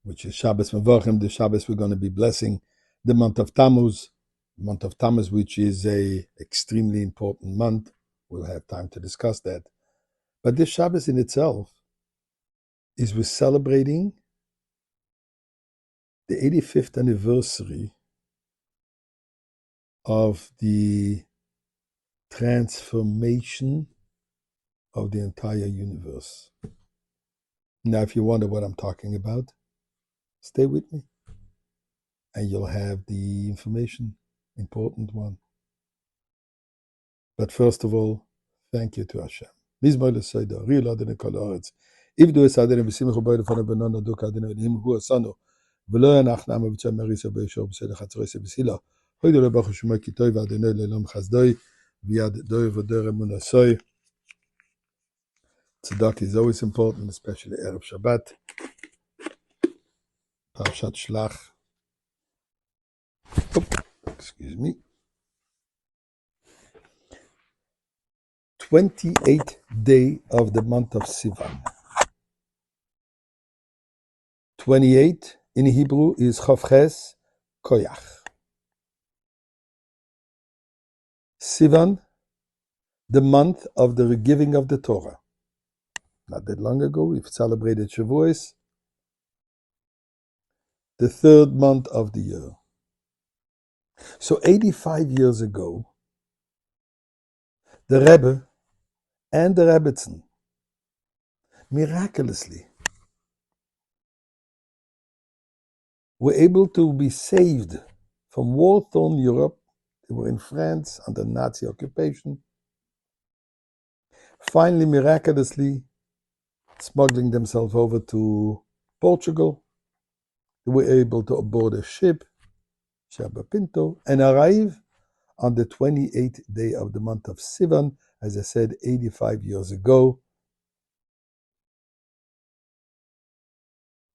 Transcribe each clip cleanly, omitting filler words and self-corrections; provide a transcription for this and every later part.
which is Shabbos Mavachim, the Shabbos we're going to be blessing the month of Tammuz, which is a extremely important month. We'll have time to discuss that. But this Shabbos in itself is we're celebrating the 85th anniversary of the transformation of the entire universe. Now, if you wonder what I'm talking about, stay with me and you'll have the information, important one. But first of all, thank you to Hashem. Mizmoy l'soida, real adonai kol haaretz. Ivdu es adonai v'simchu b'ay lefanav b'non aduk adonai elohim hu asanu. V'lo yanach na'ama v'tzah merisa b'yeshor b'sedech hatzoreis b'sila. Hoydu lebachu shemay kitoi v'adonai le'elam chazdoi v'yad doi v'dor emunasoi. Tzedakah is always important, especially Erev Shabbat. Parashat Shlach. Excuse me. 28th day of the month of Sivan. 28 in Hebrew is Chavches Koyach. Sivan, the month of the giving of the Torah. Not that long ago, we've celebrated Shavuos, the third month of the year. So 85 years ago, the Rebbe and the Rebbetzin miraculously were able to be saved from war-torn Europe. They were in France under Nazi occupation. Finally, miraculously, smuggling themselves over to Portugal. They were able to board a ship, Shabba Pinto, and arrive on the 28th day of the month of Sivan, as I said, 85 years ago,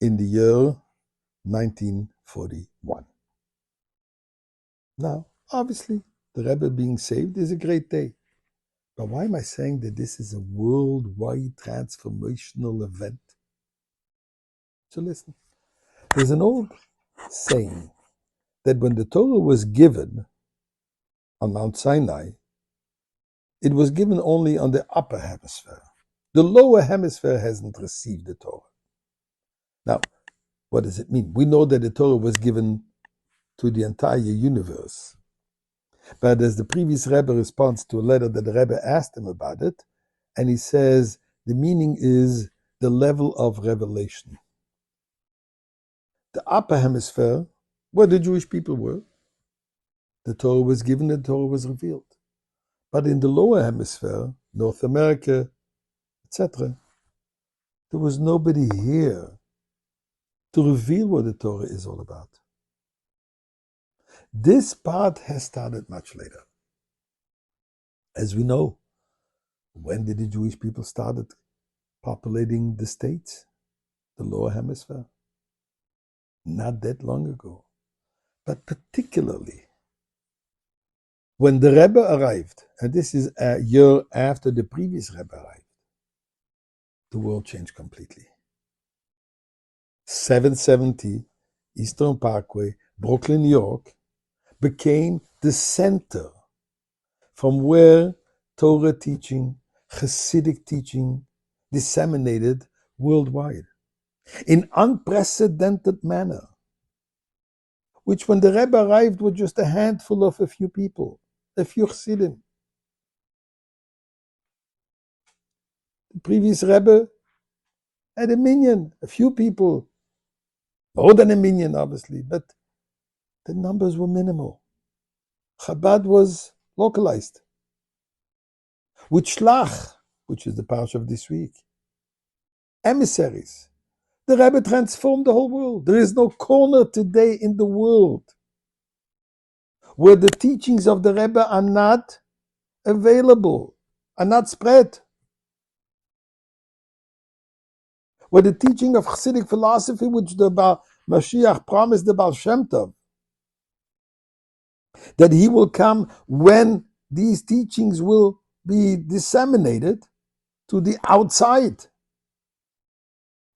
in the year 1941. Now, obviously, the Rebbe being saved is a great day. But why am I saying that this is a worldwide transformational event? So listen, there's an old saying that when the Torah was given on Mount Sinai, it was given only on the upper hemisphere. The lower hemisphere hasn't received the Torah. Now, what does it mean? We know that the Torah was given to the entire universe. But as the previous Rebbe responds to a letter that the Rebbe asked him about it, and he says the meaning is the level of revelation. The upper hemisphere, where the Jewish people were, the Torah was given, the Torah was revealed. But in the lower hemisphere, North America, etc., there was nobody here to reveal what the Torah is all about. This part has started much later. As we know, when did the Jewish people started populating the states, the lower hemisphere? Not that long ago. But particularly when the Rebbe arrived, and this is a year after the previous Rebbe arrived, the world changed completely. 770 Eastern Parkway, Brooklyn, New York, became the center from where Torah teaching, Hasidic teaching disseminated worldwide in unprecedented manner, which when the Rebbe arrived were just a handful of a few people, a few Chassidim. The previous Rebbe had a minyan, a few people, more than a minyan obviously, but the numbers were minimal. Chabad was localized. With Shlach, which is the parsha of this week, emissaries, the Rebbe transformed the whole world. There is no corner today in the world where the teachings of the Rebbe are not available, are not spread. Where the teaching of Chassidic philosophy, which the Mashiach promised the Baal Shem Tov, that he will come when these teachings will be disseminated to the outside.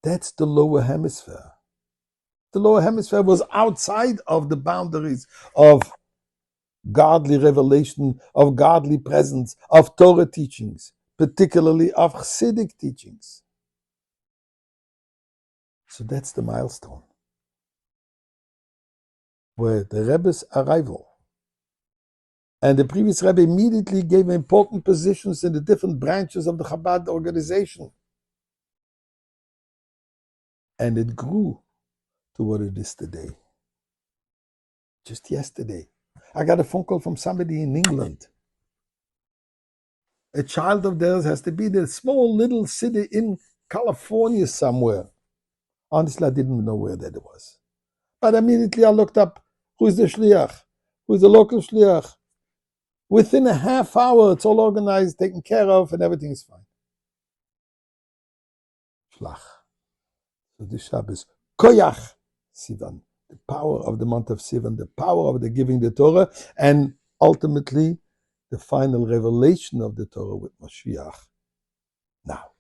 That's the lower hemisphere. The lower hemisphere was outside of the boundaries of godly revelation, of godly presence, of Torah teachings, particularly of Chassidic teachings. So that's the milestone where the Rebbe's arrival. And the previous Rebbe immediately gave important positions in the different branches of the Chabad organization. And it grew to what it is today. Just yesterday, I got a phone call from somebody in England. A child of theirs has to be in a small little city in California somewhere. Honestly, I didn't know where that was. But immediately I looked up, who's the shliach? Who's the local shliach? Within a half hour, it's all organized, taken care of, and everything is fine. Shlach. So this Shabbos, Koyach Sivan, the power of the month of Sivan, the power of the giving the Torah, and ultimately the final revelation of the Torah with Mashiach. Now,